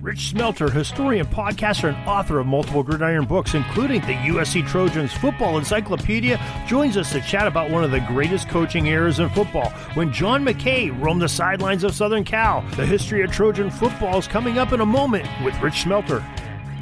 Rich Shmelter, historian, podcaster, and author of multiple gridiron books, including the USC Trojans Football Encyclopedia, joins us to chat about one of the greatest coaching eras in football, when John McKay roamed the sidelines of Southern Cal. The history of Trojan football is coming up in a moment with Rich Shmelter.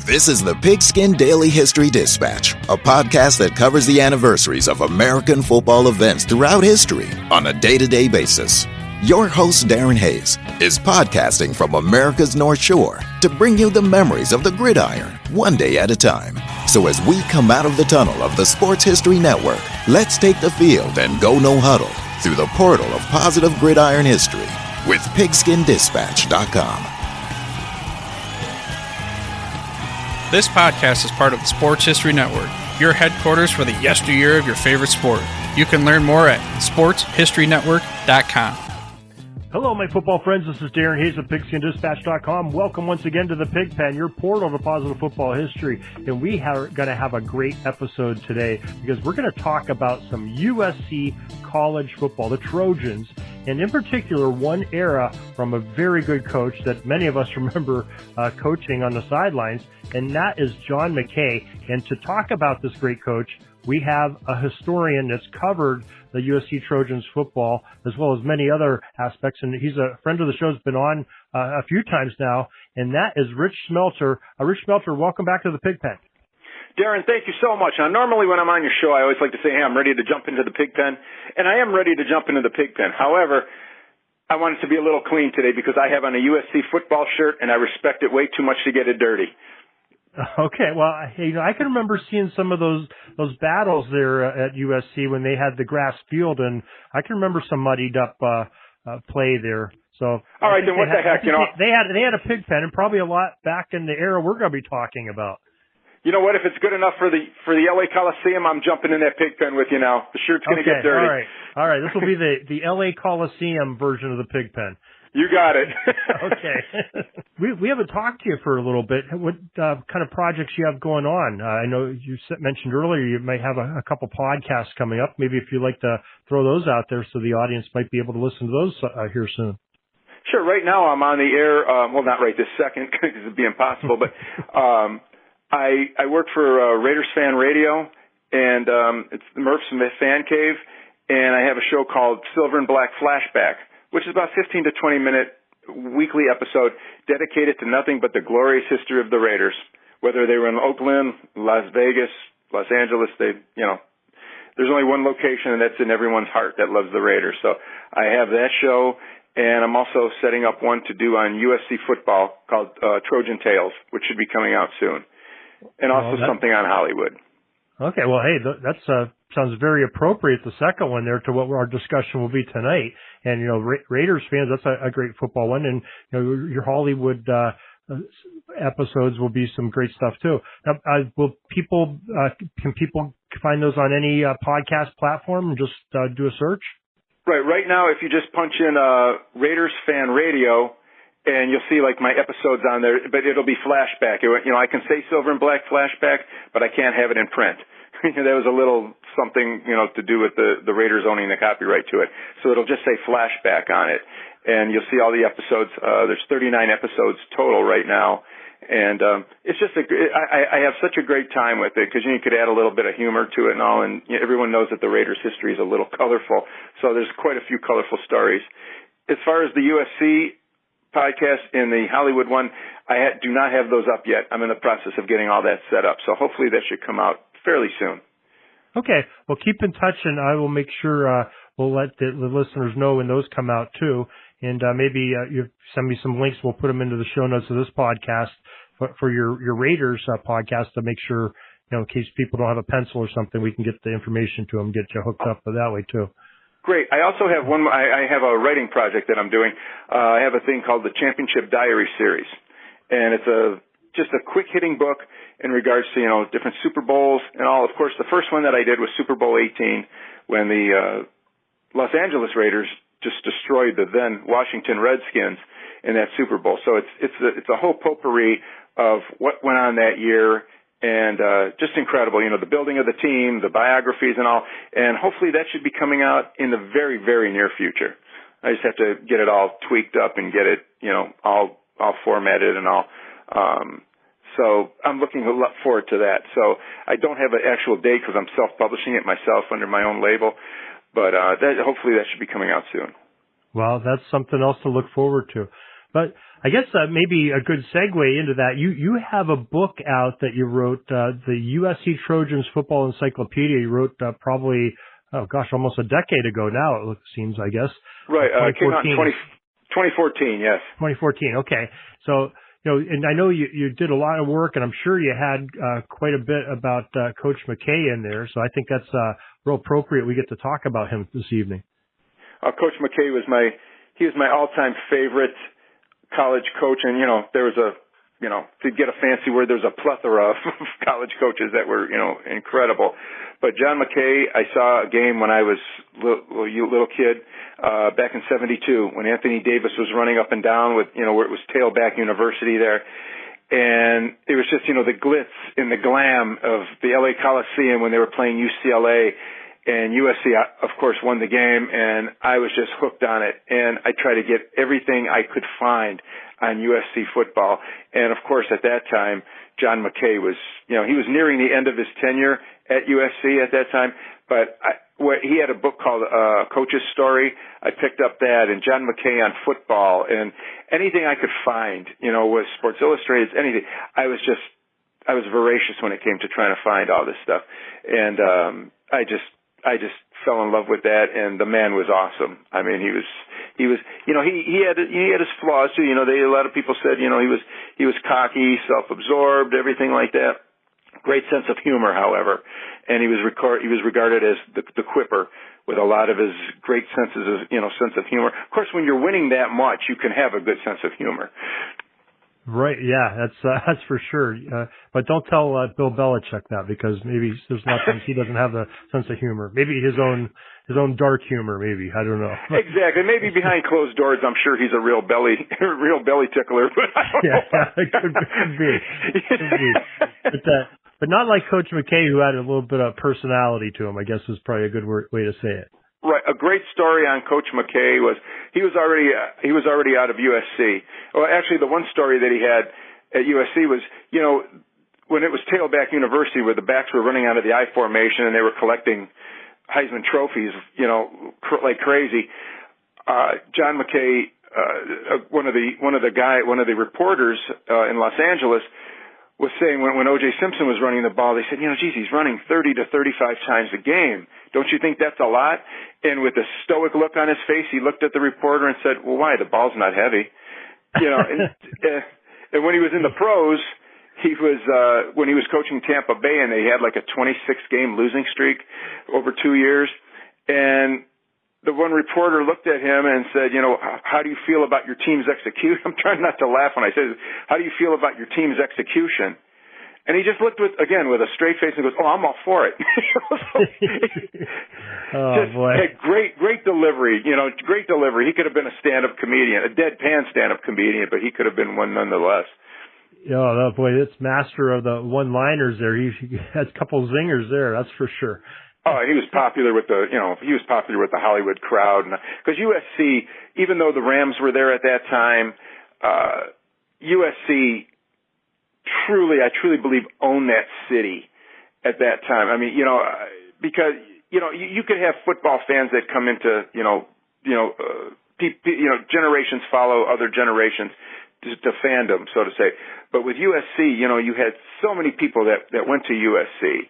This is the Pigskin Daily History Dispatch, a podcast that covers the anniversaries of American football events throughout history on a day-to-day basis. Your host, Darren Hayes, is podcasting from America's North Shore to bring you the memories of the gridiron, one day at a time. So as we come out of the tunnel of the Sports History Network, let's take the field and go no huddle through the portal of positive gridiron history with PigskinDispatch.com. This podcast is part of the Sports History Network, your headquarters for the yesteryear of your favorite sport. You can learn more at sportshistorynetwork.com. Hello, my football friends. This is Darren Hayes of PigskinDispatch.com. Welcome once again to the Pig Pen, your portal to positive football history. And we are going to have a great episode today because we're going to talk about some USC college football, the Trojans, and in particular, one era from a very good coach that many of us remember coaching on the sidelines, and that is John McKay. And to talk about this great coach, we have a historian that's covered the USC Trojans football as well as many other aspects, and he's a friend of the show, has been on a few times now, and that is Rich Shmelter. Rich Shmelter, welcome back to the Pig Pen. Darren, thank you so much. Now, normally when I'm on your show, I always like to say, hey, I'm ready to jump into the Pig Pen, and I am ready to jump into the Pig Pen. However, I want it to be a little clean today because I have on a USC football shirt, and I respect it way too much to get it dirty. Okay, well, I can remember seeing some of those battles there at USC when they had the grass field, and I can remember some muddied up play there. So, all right, then what the heck, they had a Pig Pen, and probably a lot back in the era we're going to be talking about. You know what? If it's good enough for the LA Coliseum, I'm jumping in that Pig Pen with you now. The shirt's going to get dirty. All right. This will be the LA Coliseum version of the Pig Pen. You got it. Okay. We haven't talked to you for a little bit. What kind of projects you have going on? I know you mentioned earlier you might have a couple podcasts coming up. Maybe if you'd like to throw those out there so the audience might be able to listen to those here soon. Sure. Right now I'm on the air. Well, not right this second because it'd be impossible. But I work for Raiders Fan Radio, and it's the Murph's Fan Cave, and I have a show called Silver and Black Flashback, which is about 15 to 20 minute weekly episode dedicated to nothing but the glorious history of the Raiders. Whether they were in Oakland, Las Vegas, Los Angeles, there's only one location, and that's in everyone's heart that loves the Raiders. So I have that show, and I'm also setting up one to do on USC football called Trojan Tales, which should be coming out soon, and also something on Hollywood. Okay, well, hey, that sounds very appropriate, the second one there, to what our discussion will be tonight. And, Raiders fans, that's a great football one. And, your Hollywood episodes will be some great stuff, too. Now, can people find those on any podcast platform and just do a search? Right now, if you just punch in Raiders Fan Radio, and you'll see like my episodes on there, but it'll be flashback. I can say Silver and Black Flashback, but I can't have it in print. That was a little something, to do with the Raiders owning the copyright to it. So it'll just say flashback on it, and you'll see all the episodes. There's 39 episodes total right now, and it's just I have such a great time with it because you could add a little bit of humor to it and all, and everyone knows that the Raiders' history is a little colorful, so there's quite a few colorful stories. As far as the USC podcast and the Hollywood one, I do not have those up yet. I'm in the process of getting all that set up, so hopefully that should come out fairly soon. Okay, well, keep in touch, and I will make sure we'll let the listeners know when those come out too. And maybe you send me some links. We'll put them into the show notes of this podcast for your Raiders podcast to make sure, in case people don't have a pencil or something, we can get the information to them, get you hooked up that way too. Great. I also have I have a writing project that I'm doing. I have a thing called the Championship Diary Series, and it's just a quick hitting book in regards to, different Super Bowls and all. Of course, the first one that I did was Super Bowl 18 when the Los Angeles Raiders just destroyed the then Washington Redskins in that Super Bowl. So it's a whole potpourri of what went on that year, and just incredible. The building of the team, the biographies and all. And hopefully that should be coming out in the very, very near future. I just have to get it all tweaked up and get it, all formatted and all So I'm looking a lot forward to that. So I don't have an actual date because I'm self-publishing it myself under my own label, but hopefully that should be coming out soon. Well, that's something else to look forward to. But I guess maybe a good segue into that. You have a book out that you wrote, the USC Trojans Football Encyclopedia. You wrote probably, almost a decade ago now, it seems, I guess. Right. It came out in 2014, yes. 2014, okay. So, and I know you did a lot of work, and I'm sure you had quite a bit about Coach McKay in there. So I think that's real appropriate we get to talk about him this evening. Coach McKay was my all-time favorite college coach, and there was to get a fancy word, there's a plethora of college coaches that were incredible. But John McKay, I saw a game when I was little kid back in '72 when Anthony Davis was running up and down with where it was Tailback University there, and it was just the glitz and the glam of the LA Coliseum when they were playing UCLA. And USC, of course, won the game, and I was just hooked on it. And I tried to get everything I could find on USC football. And, of course, at that time, John McKay was, he was nearing the end of his tenure at USC at that time. But he had a book called Coach's Story. I picked up that, and John McKay on football, and anything I could find, was Sports Illustrated, anything. I was voracious when it came to trying to find all this stuff. And I just fell in love with that, and the man was awesome. I mean, he was, he had his flaws too. A lot of people said, he was cocky, self-absorbed, everything like that. Great sense of humor, however, and he was regarded as the quipper with a lot of his great sense of humor. Of course, when you're winning that much, you can have a good sense of humor. Right, yeah, that's for sure. But don't tell Bill Belichick that, because maybe there's a lot of times he doesn't have the sense of humor. Maybe his own dark humor. Maybe, I don't know. Exactly. Maybe behind closed doors, I'm sure he's a real belly tickler. But I don't know. It could be. But not like Coach McKay, who had a little bit of personality to him, I guess is probably a good way to say it. Right. A great story on Coach McKay was he was already out of USC. Well, actually, the one story that he had at USC was, when it was Tailback University, where the backs were running out of the I formation and they were collecting Heisman trophies, like crazy. John McKay, one of the reporters in Los Angeles, was saying when O.J. Simpson was running the ball, they said, geez, he's running 30 to 35 times a game. Don't you think that's a lot? And with a stoic look on his face, he looked at the reporter and said, well, why? The ball's not heavy. And when he was in the pros, when he was coaching Tampa Bay, and they had like a 26-game losing streak over 2 years. And the one reporter looked at him and said, how do you feel about your team's execution? I'm trying not to laugh when I say this. How do you feel about your team's execution? And he just looked with a straight face and goes, oh, I'm all for it. Boy. Great delivery, great delivery. He could have been a stand-up comedian, a deadpan stand-up comedian, but he could have been one nonetheless. Oh, boy, it's master of the one-liners there. He has a couple zingers there, that's for sure. Oh, he was popular with the Hollywood crowd, because USC, even though the Rams were there at that time, USC I truly believe owned that city at that time. I mean, because you could have football fans that come into generations follow other generations to fandom, so to say. But with USC, you had so many people that went to USC.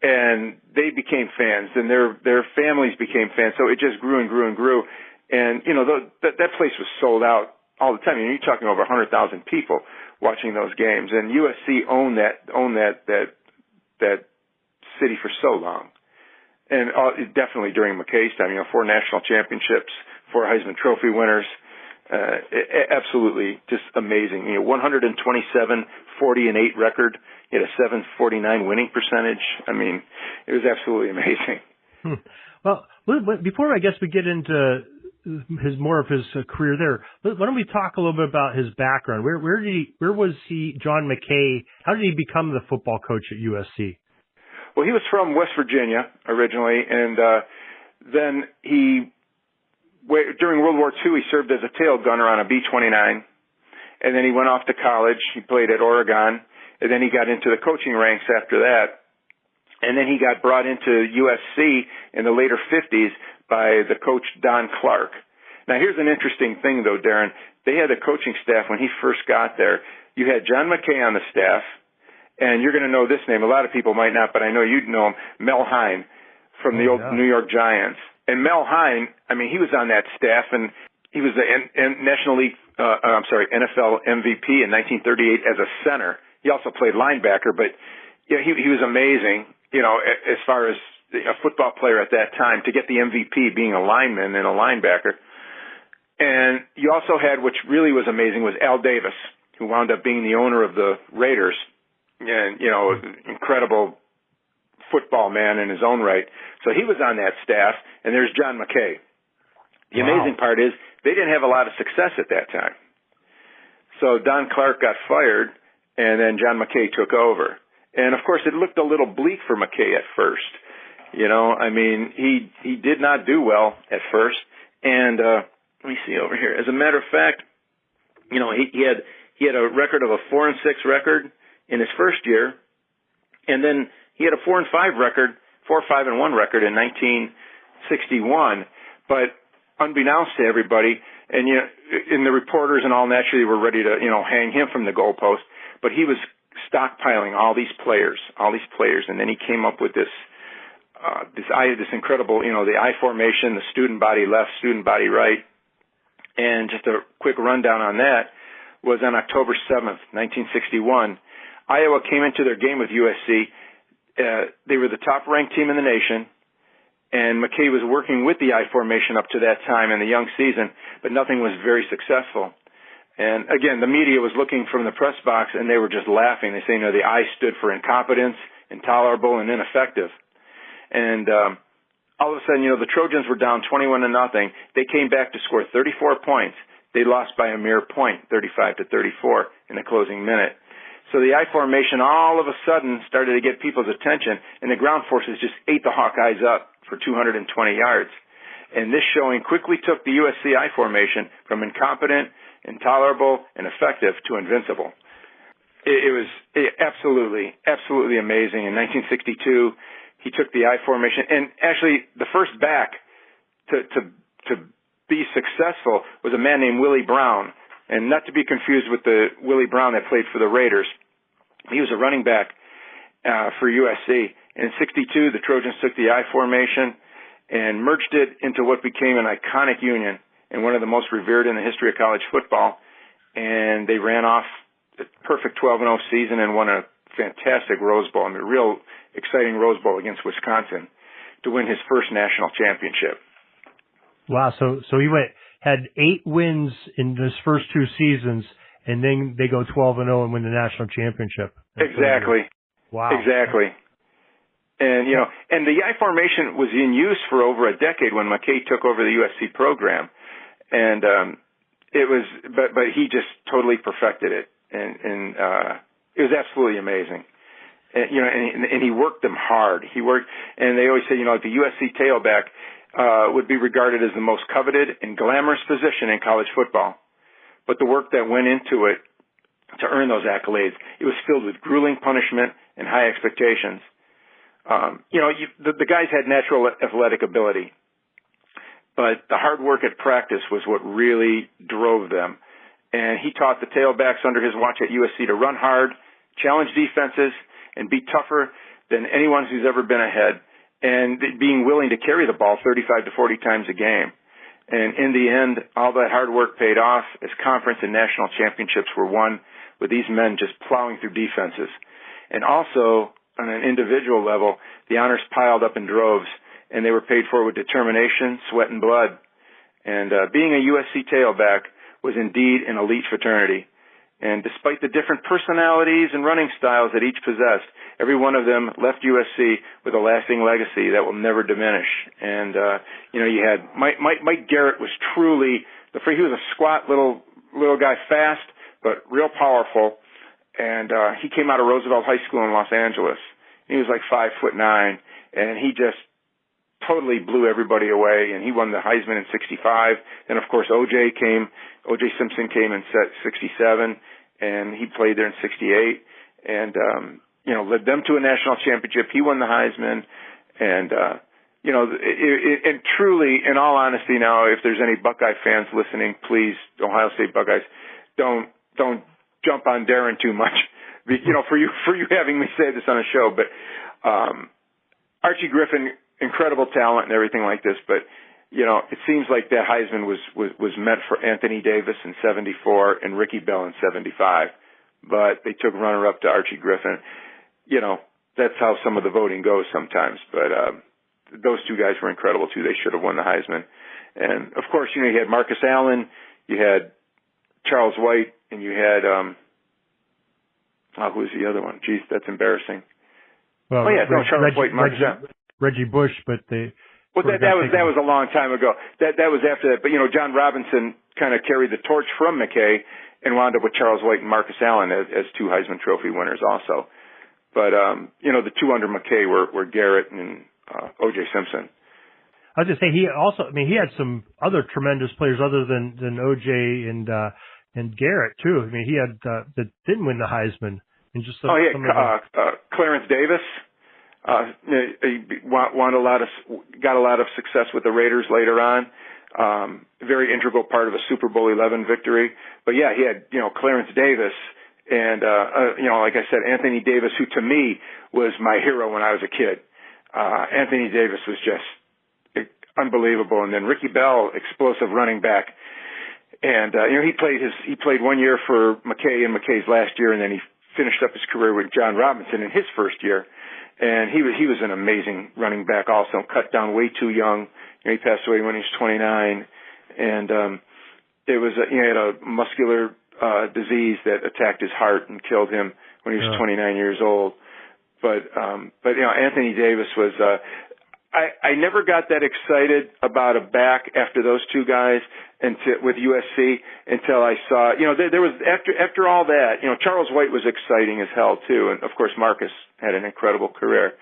And they became fans, and their families became fans. So it just grew and grew and grew. And, that place was sold out all the time. You're talking over 100,000 people watching those games. And USC owned that city for so long. And definitely during McKay's time, 4 national championships, 4 Heisman Trophy winners. Absolutely just amazing. 127, 40-8 record. He had a 749 winning percentage. I mean, it was absolutely amazing. Well, before I guess we get into more of his career there, why don't we talk a little bit about his background? Where was he, John McKay? How did he become the football coach at USC? Well, he was from West Virginia originally, and then during World War II, he served as a tail gunner on a B-29. and then he went off to college. He played at Oregon, and then he got into the coaching ranks after that. And then he got brought into USC in the later 50s by the coach Don Clark. Now, here's an interesting thing, though, Darren. They had a coaching staff when he first got there. You had John McKay on the staff, and you're going to know this name. A lot of people might not, but I know you'd know him, Mel Hein from the old New York Giants. And Mel Hein, I mean, he was on that staff, and he was the NFL MVP in 1938 as a center. He also played linebacker, but yeah, he was amazing, you know, as far as a football player at that time, to get the MVP being a lineman and a linebacker. And you also had, which really was amazing, was Al Davis, who wound up being the owner of the Raiders, and, you know, incredible football man in his own right. So he was on that staff, and there's John McKay. The amazing part is they didn't have a lot of success at that time. So Don Clark got fired, and then John McKay took over. And, of course, it looked a little bleak for McKay at first. You know, I mean, he did not do well at first. And let me see over here. As a matter of fact, you know, he had a record of a 4-6 record in his first year, and then he had a 4-5 record, 4-5-1 record in 1961. But unbeknownst to everybody, and you know, and the reporters and all naturally were ready to, you know, hang him from the goalpost, but he was stockpiling all these players, and then he came up with this incredible, you know, the I formation, the student body left, student body right. And just a quick rundown on that was on October 7th, 1961, Iowa came into their game with USC. They were the top-ranked team in the nation, and McKay was working with the I formation up to that time in the young season, but nothing was very successful. And again, the media was looking from the press box, and they were just laughing. They say, you know, the I stood for incompetence, intolerable, and ineffective. And all of a sudden, you know, the Trojans were down 21-0. They came back to score 34 points. They lost by a mere point, 35-34, in the closing minute. So the I formation all of a sudden started to get people's attention, and the ground forces just ate the Hawkeyes up for 220 yards. And this showing quickly took the USC I formation from incompetent, intolerable, and effective to invincible. It was absolutely amazing. In 1962, he took the I formation, and actually the first back to be successful was a man named Willie Brown, and not to be confused with the Willie Brown that played for the Raiders. He was a running back for USC. And in 62, the Trojans took the I formation and merged it into what became an iconic union and one of the most revered in the history of college football. And they ran off a perfect 12-0 season and won a fantastic Rose Bowl, I mean, a real exciting Rose Bowl against Wisconsin to win his first national championship. Wow. So he had 8 wins in his first 2 seasons, and then they go 12-0 and win the national championship. Exactly. Wow. Exactly. And, you know, and the I formation was in use for over a decade when McKay took over the USC program. And, it was, but he just totally perfected it. And it was absolutely amazing. And, you know, and he worked them hard. He worked, and they always say, you know, the USC tailback, would be regarded as the most coveted and glamorous position in college football. But the work that went into it to earn those accolades, it was filled with grueling punishment and high expectations. You know, the guys had natural athletic ability, but the hard work at practice was what really drove them. And he taught the tailbacks under his watch at USC to run hard, challenge defenses, and be tougher than anyone who's ever been ahead, and being willing to carry the ball 35 to 40 times a game. And in the end, all that hard work paid off as conference and national championships were won with these men just plowing through defenses. And also, on an individual level, the honors piled up in droves, and they were paid for with determination, sweat, and blood. And being a USC tailback was indeed an elite fraternity. And despite the different personalities and running styles that each possessed, every one of them left USC with a lasting legacy that will never diminish. And, you know, you had Mike Garrett was truly, he was a squat little guy, fast, but real powerful. And he came out of Roosevelt High School in Los Angeles. He was like 5'9", and he just totally blew everybody away, and he won the Heisman in 65. And, of course, O.J. Simpson came in 67, and he played there in 68, and, led them to a national championship. He won the Heisman, and, and truly, in all honesty now, if there's any Buckeye fans listening, please, Ohio State Buckeyes, don't jump on Darren too much, for you having me say this on a show, but Archie Griffin, incredible talent and everything like this, but it seems like that Heisman was meant for Anthony Davis in 74 and Ricky Bell in 75, but they took runner-up to Archie Griffin. That's how some of the voting goes sometimes, but those two guys were incredible too. They should have won the Heisman. And of course, you had Marcus Allen, you had Charles White, and you had who was the other one? Geez, that's embarrassing. Well, Charles White, Marcus Allen. Reggie Bush, but that was a long time ago. That was after that. But John Robinson kind of carried the torch from McKay and wound up with Charles White and Marcus Allen as two Heisman Trophy winners also. But the two under McKay were Garrett and O.J. Simpson. I was just saying he had some other tremendous players other than O.J. and Garrett too. I mean, he had that didn't win the Heisman. And just Clarence Davis. He got a lot of success with the Raiders later on. Very integral part of a Super Bowl 11 victory. But yeah, he had Clarence Davis and like I said, Anthony Davis, who to me was my hero when I was a kid. Anthony Davis was just unbelievable, and then Ricky Bell, explosive running back, and he played 1 year for McKay in McKay's last year, and then he finished up his career with John Robinson in his first year. And he was an amazing running back also, cut down way too young. He passed away when he was 29. And he had a muscular disease that attacked his heart and killed him when he was 29 years old. But Anthony Davis was I never got that excited about a back after those two guys with USC until I saw, there was, after all that, Charles White was exciting as hell too. And of course, Marcus had an incredible career.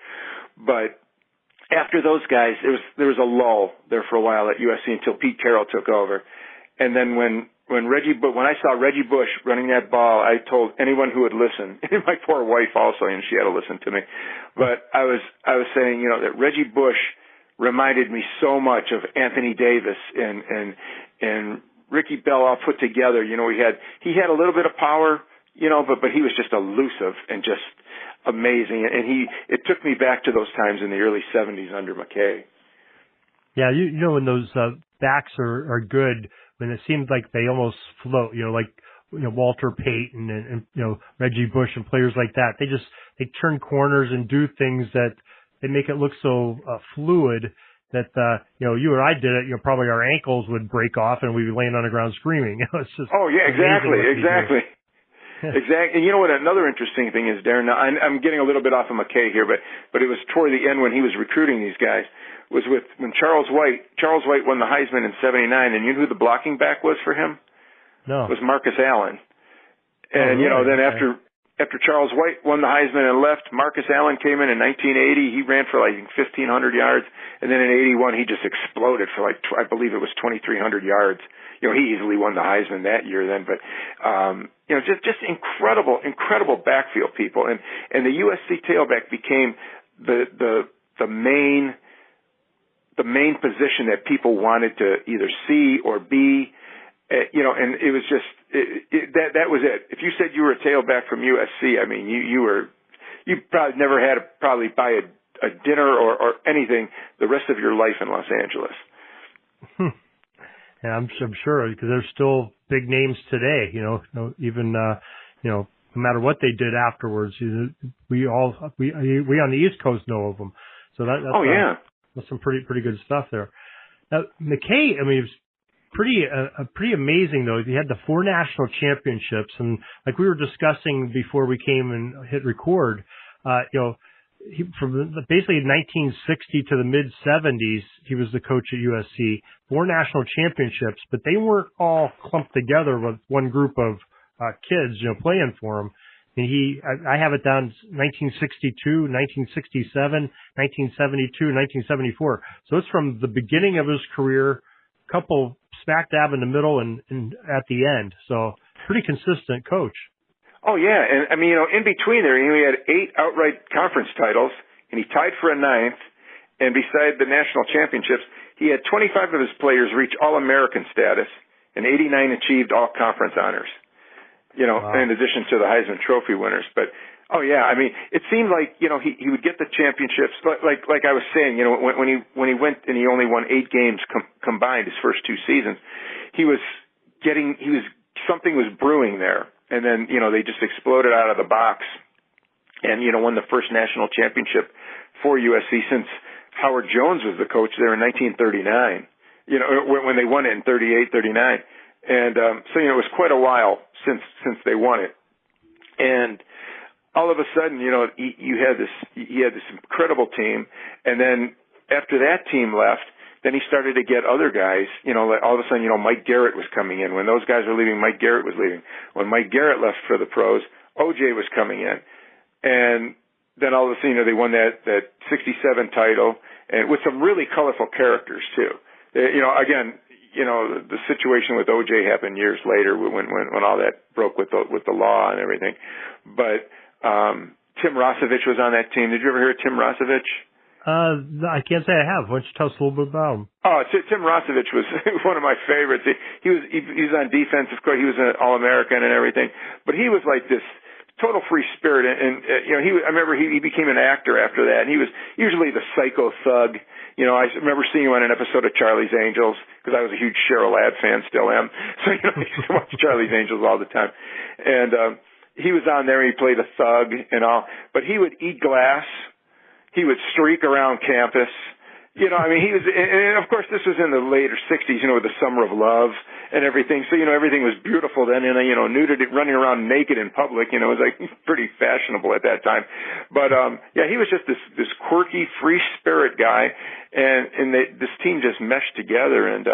But after those guys, there was a lull there for a while at USC until Pete Carroll took over. And then when I saw Reggie Bush running that ball, I told anyone who would listen, and my poor wife also, and she had to listen to me. But I was saying, that Reggie Bush reminded me so much of Anthony Davis and Ricky Bell all put together. He had a little bit of power, but he was just elusive and just amazing. And it took me back to those times in the early 70s under McKay. Yeah, when those backs are good, when it seems like they almost float, Walter Payton and Reggie Bush and players like that. They turn corners and do things that they make it look so fluid that you or I did it. Probably our ankles would break off and we'd be laying on the ground screaming. It's just exactly. Exactly. And what another interesting thing is, Darren, now I'm getting a little bit off of McKay here, but it was toward the end when he was recruiting these guys, was when Charles White won the Heisman in 79, and you know who the blocking back was for him? No. It was Marcus Allen. And, then after Charles White won the Heisman and left, Marcus Allen came in 1980. He ran for 1,500 yards, and then in 81 he just exploded for I believe it was 2,300 yards. He easily won the Heisman that year then, but just incredible backfield people, and the USC tailback became the main position that people wanted to either see or be, and it was just that was it. If you said you were a tailback from USC, I mean, you probably never had to probably buy a dinner or anything the rest of your life in Los Angeles. Yeah, I'm sure, because there's still big names today. Even no matter what they did afterwards, we on the East Coast know of them. So that's that's some pretty good stuff there. Now McKay, I mean, it was pretty amazing though. He had the 4 national championships, and like we were discussing before we came and hit record, he, from basically 1960 to the mid-70s, he was the coach at USC. 4 national championships, but they weren't all clumped together with one group of kids, playing for him. And I have it down 1962, 1967, 1972, 1974. So it's from the beginning of his career, couple smack dab in the middle and at the end. So pretty consistent coach. Oh, yeah. And, I mean, in between there, he had 8 outright conference titles, and he tied for a 9th. And beside the national championships, he had 25 of his players reach All-American status, and 89 achieved all-conference honors. Wow. In addition to the Heisman Trophy winners. But, oh yeah, I mean, it seemed like, he would get the championships, like I was saying, when he went and he only won 8 games combined his first 2 seasons, something was brewing there. And then, they just exploded out of the box and, won the first national championship for USC since Howard Jones was the coach there in 1939, when they won it in 38, 39. And so it was quite a while since they won it, and all of a sudden, you had this incredible team, and then after that team left, then he started to get other guys. All of a sudden, Mike Garrett was coming in. When those guys were leaving, Mike Garrett was leaving. When Mike Garrett left for the pros, OJ was coming in, and then all of a sudden, they won that 67 title, and with some really colorful characters too. Again. The situation with OJ happened years later when all that broke with the law and everything. But Tim Rosovich was on that team. Did you ever hear of Tim Rosovich? I can't say I have. Why don't you tell us a little bit about him? Oh, Tim Rosovich was one of my favorites. He was on defense, of course. He was an All-American and everything. But he was like this total free spirit, and I remember he became an actor after that. And he was usually the psycho thug. I remember seeing him on an episode of Charlie's Angels because I was a huge Cheryl Ladd fan, still am. So I used to watch Charlie's Angels all the time, and he was on there. And he played a thug and all, but he would eat glass. He would streak around campus. He was, and of course, this was in the later 60s, with the Summer of Love and everything. So, everything was beautiful then, and, nudity, running around naked in public, was like pretty fashionable at that time. But, yeah, he was just this quirky, free spirit guy, and this team just meshed together, and,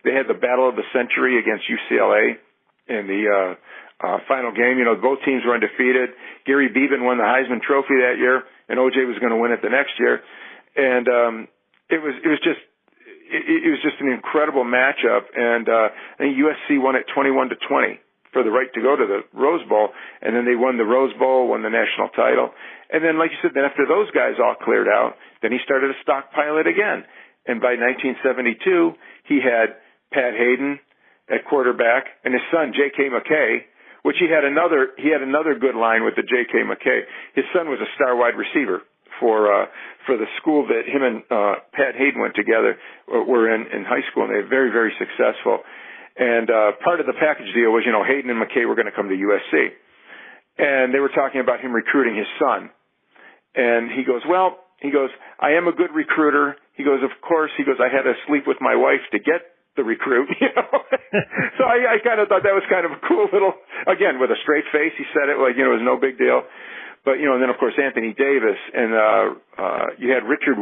they had the battle of the century against UCLA in the, final game. Both teams were undefeated. Gary Beeben won the Heisman Trophy that year, and OJ was going to win it the next year. And, It was just an incredible matchup, and I think USC won it 21-20 for the right to go to the Rose Bowl, and then they won the Rose Bowl, won the national title, and then, like you said, then after those guys all cleared out, then he started to stockpile it again, and by 1972 he had Pat Hayden at quarterback and his son J.K. McKay, which he had another good line with the J.K. McKay. His son was a star wide receiver for the school that him and Pat Hayden went together, were in high school, and they were very, very successful. And part of the package deal was, Hayden and McKay were going to come to USC. And they were talking about him recruiting his son. And he goes, I am a good recruiter. He goes, of course. He goes, I had to sleep with my wife to get the recruit, So I kind of thought that was kind of a cool little, again, with a straight face, he said it like, it was no big deal. But, and then, of course, Anthony Davis, and you had Richard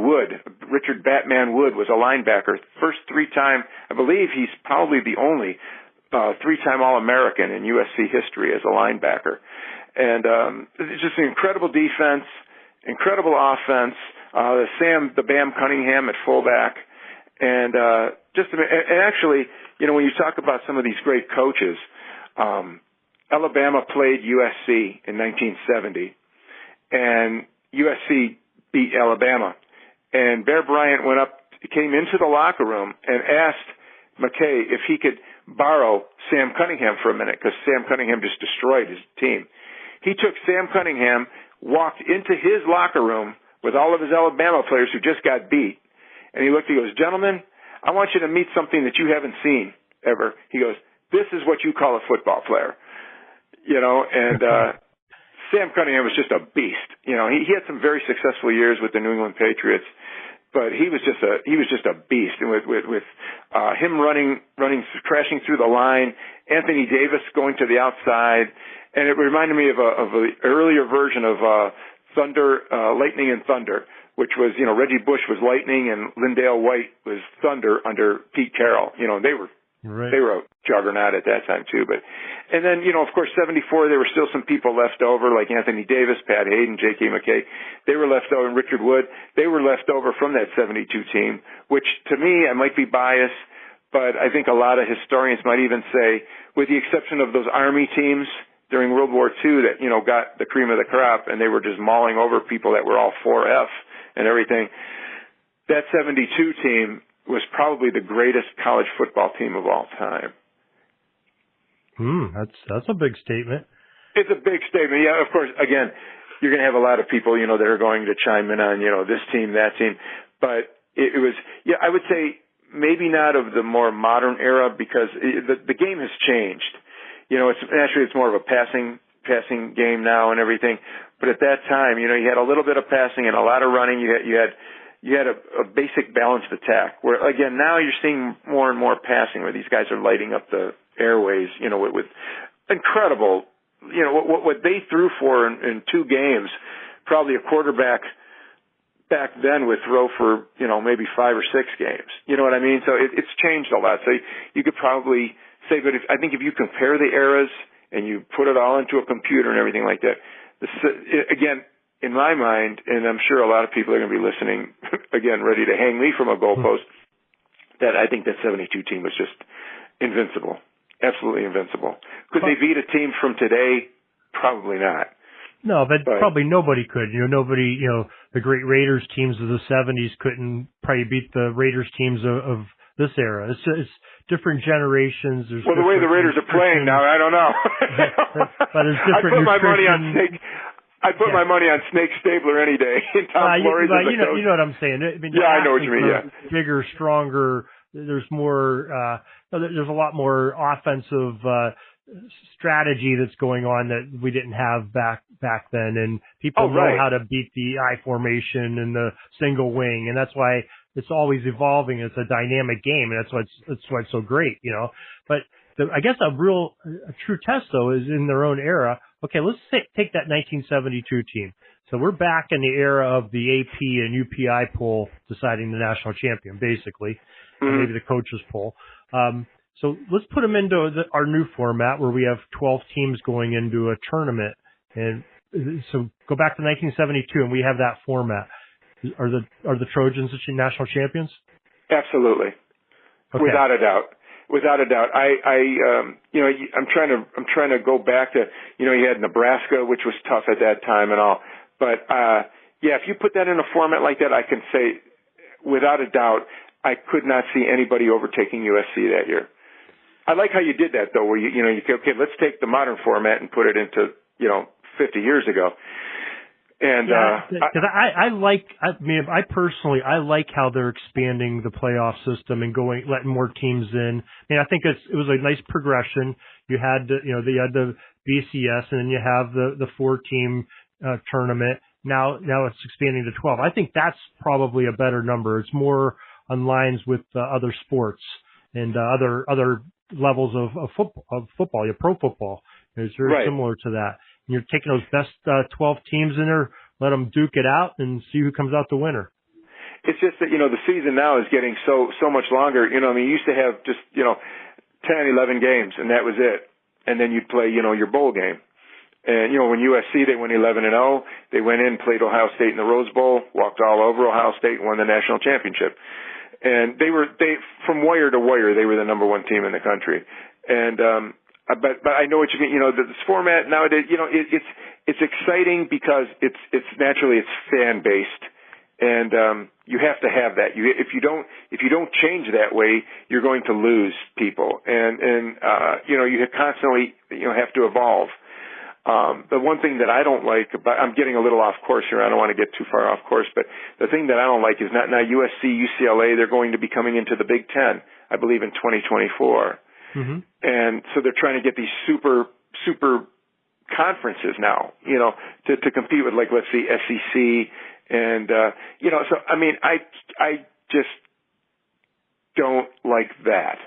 Batman Wood was a linebacker. First 3-time, I believe he's probably the only 3-time All-American in USC history as a linebacker. And it's just an incredible defense, incredible offense, the Bam Cunningham at fullback. And actually, when you talk about some of these great coaches, Alabama played USC in 1970. And USC beat Alabama. And Bear Bryant came into the locker room and asked McKay if he could borrow Sam Cunningham for a minute, because Sam Cunningham just destroyed his team. He took Sam Cunningham, walked into his locker room with all of his Alabama players who just got beat, and he goes, gentlemen, I want you to meet something that you haven't seen ever. He goes, this is what you call a football player. Sam Cunningham was just a beast. He had some very successful years with the New England Patriots, but he was just a beast. And with him running, crashing through the line, Anthony Davis going to the outside, and it reminded me of an earlier version of Lightning and Thunder, which was, Reggie Bush was Lightning and Lindale White was Thunder under Pete Carroll. They were Right. They were a juggernaut at that time too. And then, of course, 74, there were still some people left over, like Anthony Davis, Pat Hayden, J.K. McKay. They were left over, and Richard Wood. They were left over from that 72 team, which to me, I might be biased, but I think a lot of historians might even say, with the exception of those Army teams during World War II that, got the cream of the crop, and they were just mauling over people that were all 4F and everything, that 72 team was probably the greatest college football team of all time. That's a big statement. It's a big statement. Yeah, of course, again, you're going to have a lot of people, that are going to chime in on, this team, that team. But it was, I would say maybe not of the more modern era, because the game has changed. It's more of a passing game now and everything. But at that time, you had a little bit of passing and a lot of running. You had a basic balanced attack, where, again, now you're seeing more and more passing, where these guys are lighting up the airways, with incredible, what they threw for in 2 games, probably a quarterback back then would throw for, maybe 5 or 6 games. You know what I mean? So it's changed a lot. So you could probably say, but I think if you compare the eras and you put it all into a computer and everything like that, again, in my mind, and I'm sure a lot of people are going to be listening, again, ready to hang me from a goalpost, that I think that 72 team was just invincible, absolutely invincible. Could they beat a team from today? Probably not. No, but probably nobody could. Nobody, the great Raiders teams of the 70s couldn't probably beat the Raiders teams of this era. It's different generations. The way the Raiders are playing now, I don't know. but it's different. I put my money on Snake Stabler any day. Tom Flores you know what I'm saying. I mean, I know what you mean. Yeah, bigger, stronger. There's more. There's a lot more offensive strategy that's going on that we didn't have back then, and people know how to beat the I formation and the single wing, and that's why it's always evolving. It's a dynamic game, and that's why it's so great, But I guess a true test though is in their own era. Okay, let's take that 1972 team. So we're back in the era of the AP and UPI poll deciding the national champion, basically, and maybe the coaches poll. So let's put them into our new format where we have 12 teams going into a tournament. And so go back to 1972 and we have that format. Are the Trojans the national champions? Absolutely. Okay. Without a doubt. I'm trying to go back to, you had Nebraska, which was tough at that time and all. But, if you put that in a format like that, I can say without a doubt, I could not see anybody overtaking USC that year. I like how you did that though, where you okay, let's take the modern format and put it into, 50 years ago. And, because I personally like how they're expanding the playoff system and letting more teams in. I mean, I think it was a nice progression. You had, they had the BCS and then you have the 4-team tournament. Now it's expanding to 12. I think that's probably a better number. It's more on lines with other sports and other levels of football, pro football. It's very similar to that. And you're taking those best 12 teams in there, let them duke it out, and see who comes out the winner. It's just that, the season now is getting so much longer. You used to have just, 10, 11 games, and that was it. And then you'd play, your bowl game. And, when USC, they went 11-0, they went in, played Ohio State in the Rose Bowl, walked all over Ohio State, and won the national championship. And they from wire to wire, they were the number 1 team in the country. And, but I know what you mean. This format nowadays, it's exciting because it's naturally fan based, and you have to have that. If you don't change that way, you're going to lose people, and you constantly have to evolve. The one thing that I don't like about, I'm getting a little off course here. I don't want to get too far off course, but the thing that I don't like is now USC, UCLA, they're going to be coming into the Big Ten, I believe, in 2024. Mm-hmm. And so they're trying to get these super conferences now, to compete with, like, let's see, SEC. And, so, I mean, I just don't like that.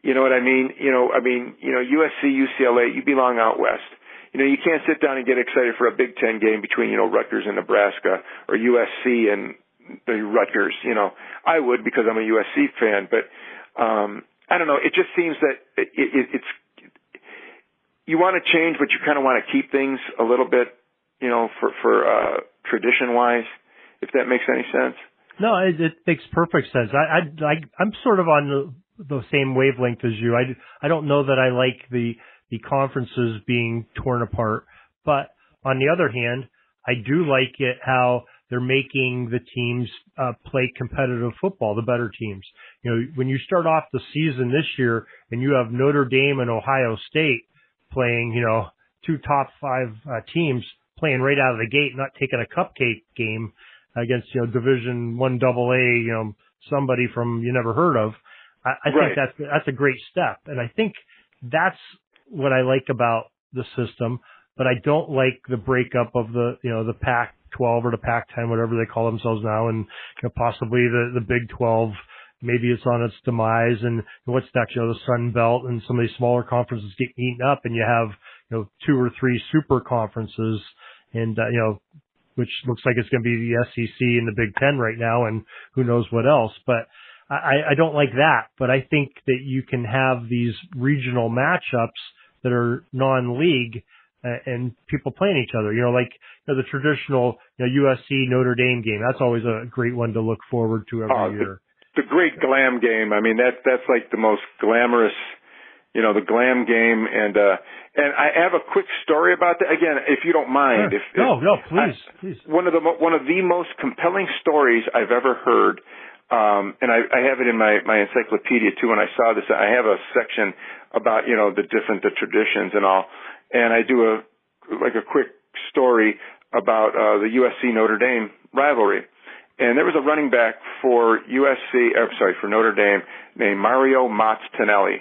You know what I mean? USC, UCLA, you belong out west. You can't sit down and get excited for a Big Ten game between, Rutgers and Nebraska, or USC and the Rutgers. I would, because I'm a USC fan, but, I don't know. It just seems that it's you want to change, but you kind of want to keep things a little bit, for tradition-wise, if that makes any sense. No, it makes perfect sense. I'm sort of on the same wavelength as you. I don't know that I like the conferences being torn apart, but on the other hand, I do like it how they're making the teams play competitive football, the better teams. When you start off the season this year and you have Notre Dame and Ohio State playing, two top 5 teams playing right out of the gate, not taking a cupcake game against, Division I AA, somebody from you never heard of. I think that's a great step. And I think that's what I like about the system, but I don't like the breakup of the Pac-12 or the Pac-10, whatever they call themselves now, and possibly the Big 12. Maybe it's on its demise, and what's next? The Sun Belt and some of these smaller conferences get eaten up, and you have 2 or 3 super conferences, and which looks like it's going to be the SEC and the Big Ten right now, and who knows what else. But I don't like that. But I think that you can have these regional matchups that are non-league and people playing each other. The traditional USC Notre Dame game. That's always a great one to look forward to every year. The great glam game. I mean, that's like the most glamorous, the glam game. And I have a quick story about that. Again, if you don't mind. Sure. No, please. One of the most compelling stories I've ever heard, and I have it in my encyclopedia too. When I saw this, I have a section about, the traditions and all. And I do a quick story about the USC Notre Dame rivalry. And there was a running back for for Notre Dame named Mario Matsanelli.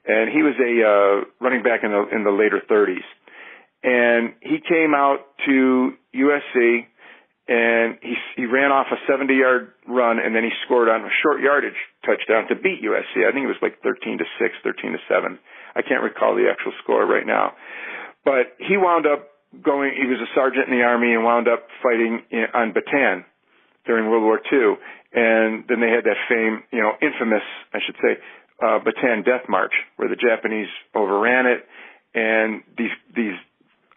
And he was a running back in the later 30s. And he came out to USC and he ran off a 70-yard run, and then he scored on a short yardage touchdown to beat USC. I think it was like 13-6, 13-7. I can't recall the actual score right now. But he wound up he was a sergeant in the Army and wound up fighting on Bataan during World War II. And then they had that infamous, I should say, Bataan Death March, where the Japanese overran it, and these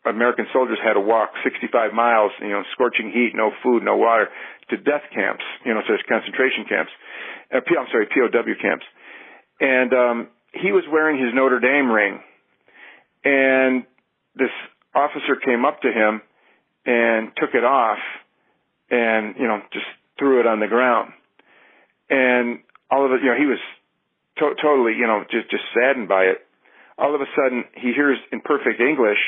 American soldiers had to walk 65 miles, scorching heat, no food, no water, to death camps, so there's concentration camps, POW camps. And he was wearing his Notre Dame ring, and this officer came up to him and took it off and, just threw it on the ground. And all of it, he was totally, just saddened by it. All of a sudden, he hears in perfect English,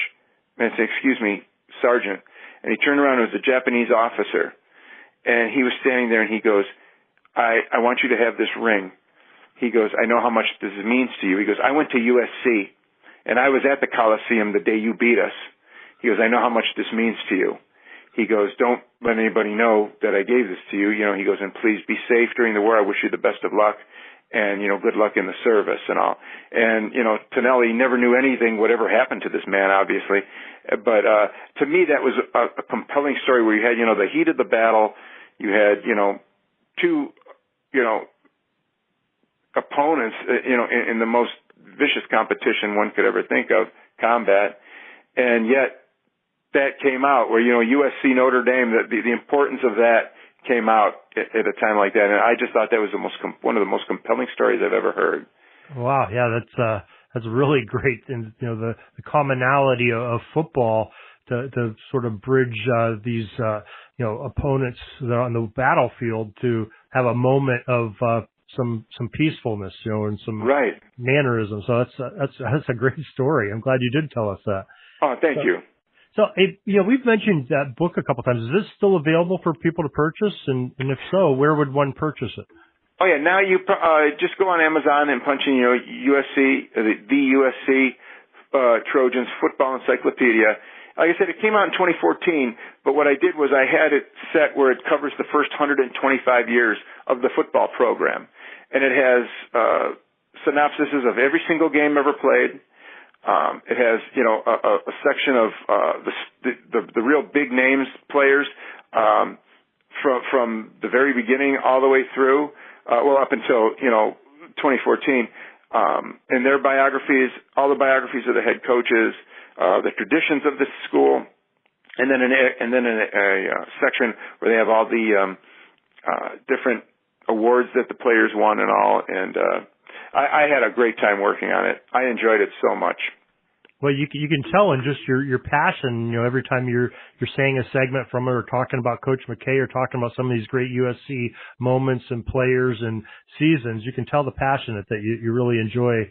and say, "Excuse me, Sergeant." And he turned around, it was a Japanese officer. And he was standing there, and he goes, I want you to have this ring. He goes, "I know how much this means to you." He goes, "I went to USC, and I was at the Coliseum the day you beat us." He goes, "I know how much this means to you." He goes, "Don't let anybody know that I gave this to you." He goes, "And please be safe during the war. I wish you the best of luck. And, good luck in the service and all." And, Tonelli never knew anything, whatever happened to this man, obviously. But to me, that was a compelling story where you had, the heat of the battle. You had, two, opponents, in the most vicious competition one could ever think of, combat. And yet that came out where, USC Notre Dame, the importance of that came out at a time like that, and I just thought that was one of the most compelling stories I've ever heard. Wow, yeah, that's really great, and the commonality of football to sort of bridge these opponents that are on the battlefield to have a moment of some peacefulness, and some mannerism. So that's a great story. I'm glad you did tell us that. Oh, thank you. So, we've mentioned that book a couple times. Is this still available for people to purchase? And if so, where would one purchase it? Oh, yeah. Now you just go on Amazon and punch in, USC, the USC Trojans Football Encyclopedia. Like I said, it came out in 2014, but what I did was I had it set where it covers the first 125 years of the football program. And it has synopsises of every single game ever played. It has, a section of the real big names players from the very beginning all the way through, up until 2014. and their biographies, all the biographies of the head coaches, the traditions of this school, and then in a section where they have all the different awards that the players won and all. And I had a great time working on it. I enjoyed it so much. Well, you can tell in just your passion, every time you're saying a segment from it or talking about Coach McKay or talking about some of these great USC moments and players and seasons, you can tell the passion that you really enjoy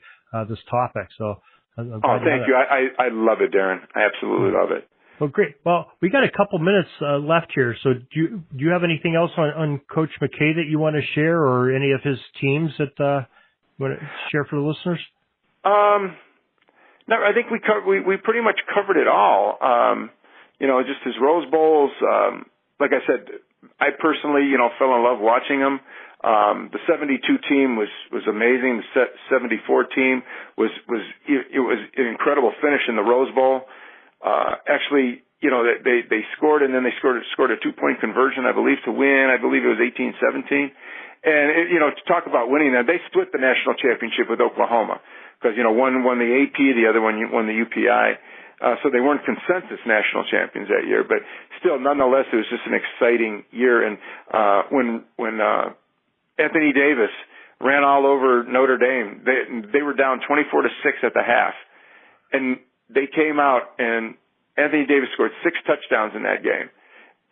this topic. So, thank you. I love it, Darren. I absolutely love it. Well, great. Well, we got a couple minutes left here. So do you have anything else on Coach McKay that you want to share, or any of his teams that you want to share for the listeners? No, I think we pretty much covered it all. Just his Rose Bowls. Like I said, I personally, fell in love watching him. The 72 team was amazing. The 74 team was an incredible finish in the Rose Bowl. Actually, they scored, and then they scored a 2-point conversion, I believe, to win. I believe it was 18-17. And, to talk about winning that, they split the national championship with Oklahoma because, one won the AP, the other one won the UPI. So they weren't consensus national champions that year, but still, nonetheless, it was just an exciting year. And, when Anthony Davis ran all over Notre Dame, they were down 24-6 at the half. And they came out, and Anthony Davis scored 6 touchdowns in that game,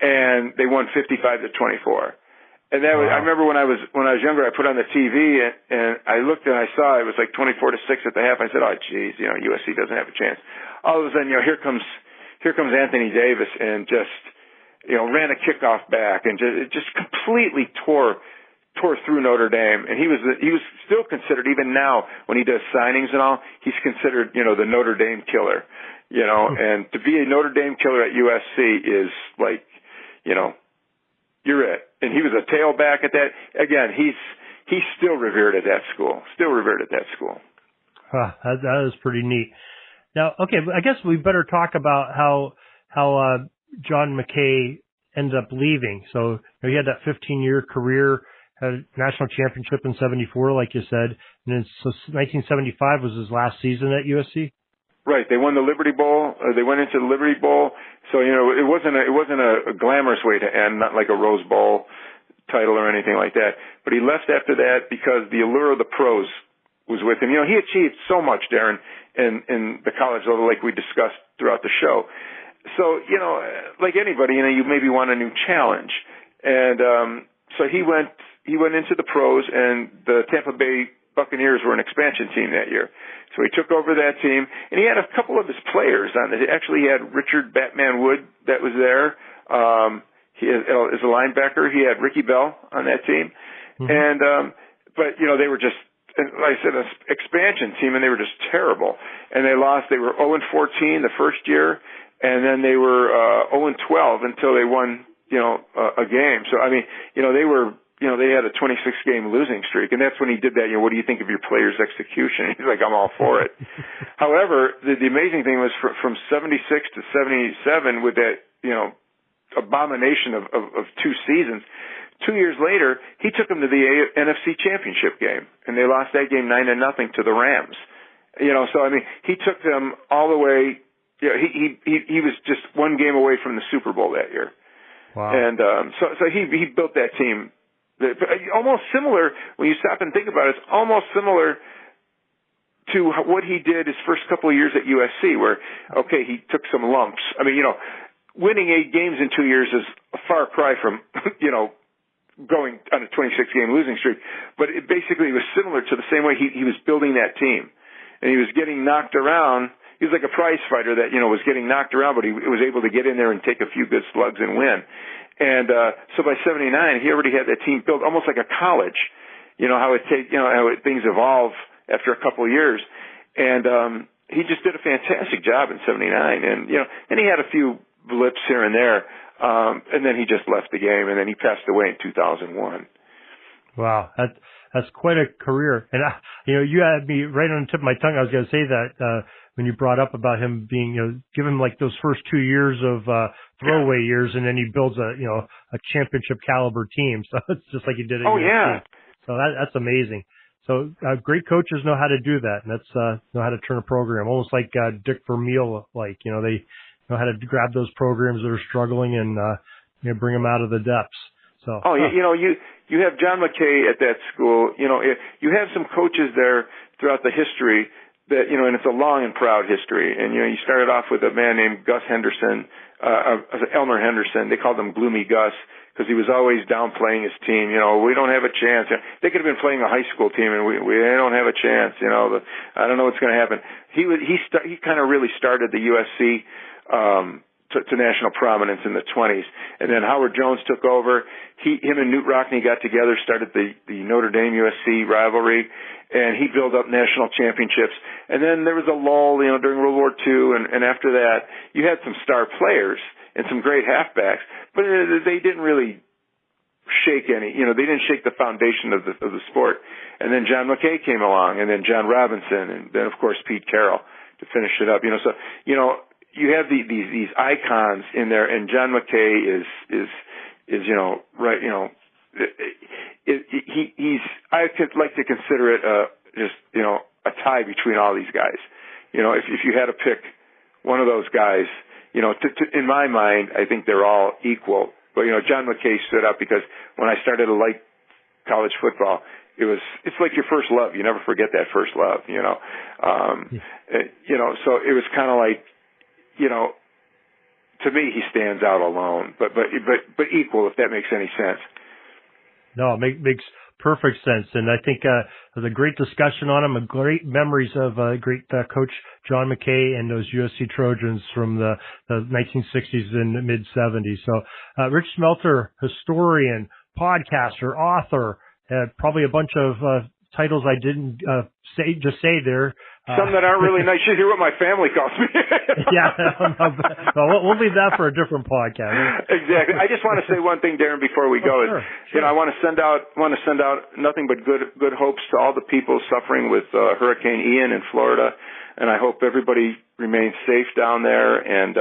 and they won 55-24. And that was, I remember when I was younger, I put on the TV and I looked and I saw it was like 24-6 at the half. I said, "Oh, geez, USC doesn't have a chance." All of a sudden, here comes Anthony Davis and just, ran a kickoff back and just completely tore through Notre Dame. And he was still considered, even now when he does signings and all, he's considered, the Notre Dame killer, and to be a Notre Dame killer at USC is like, you're it. And he was a tailback at that. Again, he's still revered at that school. That is pretty neat. Now, okay, I guess we better talk about how John McKay ended up leaving. So he had that 15-year career, had a national championship in 74, like you said, and then so 1975 was his last season at USC. Right. They won the Liberty Bowl. They went into the Liberty Bowl. So, it wasn't a glamorous way to end, not like a Rose Bowl title or anything like that. But he left after that because the allure of the pros was with him. He achieved so much, Darren, in the college level, like we discussed throughout the show. So, like anybody, you maybe want a new challenge. And so he went into the pros, and the Tampa Bay Buccaneers were an expansion team that year. So he took over that team, and he had a couple of his players on it. Actually, he had Richard Batman Wood that was there. He as a linebacker. He had Ricky Bell on that team. Mm-hmm. And but they were just, like I said, an expansion team, and they were just terrible. And they lost. They were 0-14 the first year, and then they were 0-12 until they won a game. So they were. They had a 26-game losing streak, and that's when he did that. What do you think of your player's execution? He's like, I'm all for it. However, the amazing thing was from 76 to 77 with that, abomination of 2 seasons. 2 years later, he took them to the NFC Championship game, and they lost that game 9-0 to the Rams. He took them all the way. He was just 1 game away from the Super Bowl that year. Wow. And so he built that team. Almost similar, when you stop and think about it, it's almost similar to what he did his first couple of years at USC, where, okay, he took some lumps. Winning 8 games in 2 years is a far cry from, going on a 26-game losing streak. But it basically was similar to the same way he was building that team. And he was getting knocked around. He was like a prize fighter that, was getting knocked around, but he was able to get in there and take a few good slugs and win. And so by 79, he already had that team built almost like a college. How things evolve after a couple of years. And he just did a fantastic job in 79. And and he had a few blips here and there. And then he just left the game, and then he passed away in 2001. Wow, that's quite a career. And you had me right on the tip of my tongue. I was going to say that when you brought up about him being, give him like those first 2 years of throwaway years, and then he builds a championship caliber team. So it's just like he did at USC. Yeah. So that's amazing. So great coaches know how to do that, and that's know how to turn a program, almost like Dick Vermeil, like, you know, they know how to grab those programs that are struggling and you know, bring them out of the depths. So you know, you have John McKay at that school. You know, you have some coaches there throughout the history that, you know, and it's a long and proud history. And, you know, you started off with a man named Gus Henderson, Elmer Henderson. They called him Gloomy Gus because he was always downplaying his team. You know, we don't have a chance. They could have been playing a high school team, and we don't have a chance. You know, I don't know what's going to happen. He kind of really started the USC to national prominence in the 20s. And then Howard Jones took over. Him and Newt Rockne got together, started the Notre Dame USC rivalry, and he built up national championships. And then there was a lull, you know, during World War II, and after that, you had some star players and some great halfbacks, but they didn't really shake any, you know, they didn't shake the foundation of the sport. And then John McKay came along, and then John Robinson, and then of course Pete Carroll to finish it up. You know, so, you know, you have these icons in there, and John McKay is you know, right, you know, he's I could like to consider it just, you know, a tie between all these guys. You know, if you had to pick one of those guys, you know, in my mind, I think they're all equal. But, you know, John McKay stood up because when I started to like college football, it's like your first love. You never forget that first love, you know. You know, so it was kind of like, you know, to me, he stands out alone, but equal, if that makes any sense. No, it makes perfect sense, and I think there's a great discussion on him, and great memories of great coach John McKay and those USC Trojans from the 1960s and mid-70s. So, Rich Shmelter, historian, podcaster, author, probably a bunch of titles I didn't say there. Some that aren't really nice. You should hear what my family calls me. Yeah, well, we'll leave that for a different podcast. Exactly. I just want to say one thing, Darren, before we go. Sure. You know, I want to send out nothing but good hopes to all the people suffering with Hurricane Ian in Florida, and I hope everybody remains safe down there. And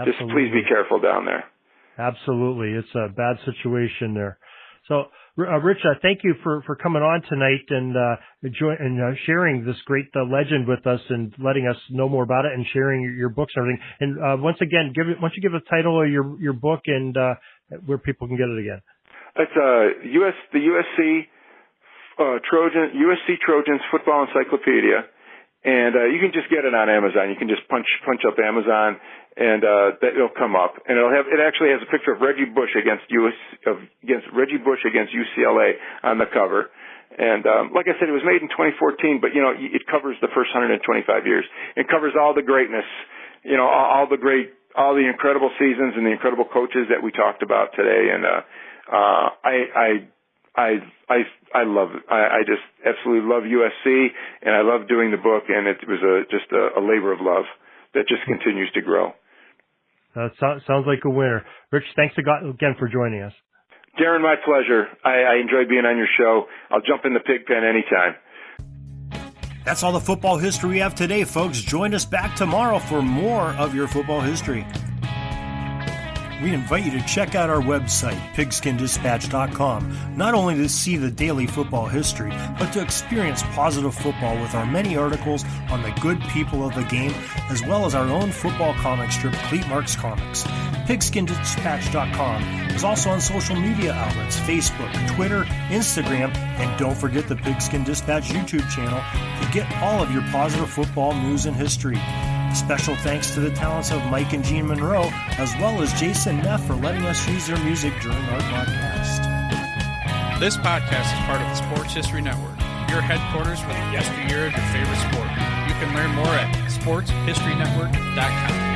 just please be careful down there. Absolutely, it's a bad situation there. So, Rich, thank you for coming on tonight and sharing this great legend with us and letting us know more about it and sharing your books and everything. And once again, why don't you give a title of your book and where people can get it again? It's the USC Trojans Football Encyclopedia, and you can just get it on Amazon. You can just punch up Amazon, and it'll come up, and it actually has a picture of Reggie Bush against UCLA on the cover. And like I said, it was made in 2014, but you know, it covers the first 125 years. It covers all the greatness, you know, all the incredible seasons and the incredible coaches that we talked about today. And I love it. I just absolutely love USC, and I love doing the book, and it was just a labor of love that just continues to grow. Sounds like a winner. Rich, thanks again for joining us. Darren, my pleasure. I enjoy being on your show. I'll jump in the pig pen anytime. That's all the football history we have today, folks. Join us back tomorrow for more of your football history. We invite you to check out our website, pigskindispatch.com, not only to see the daily football history, but to experience positive football with our many articles on the good people of the game, as well as our own football comic strip, Cleat Marks Comics. Pigskindispatch.com is also on social media outlets, Facebook, Twitter, Instagram, and don't forget the Pigskin Dispatch YouTube channel to get all of your positive football news and history. Special thanks to the talents of Mike and Gene Monroe, as well as Jason Neff for letting us use their music during our podcast. This podcast is part of the Sports History Network, your headquarters for the yesteryear of your favorite sport. You can learn more at sportshistorynetwork.com.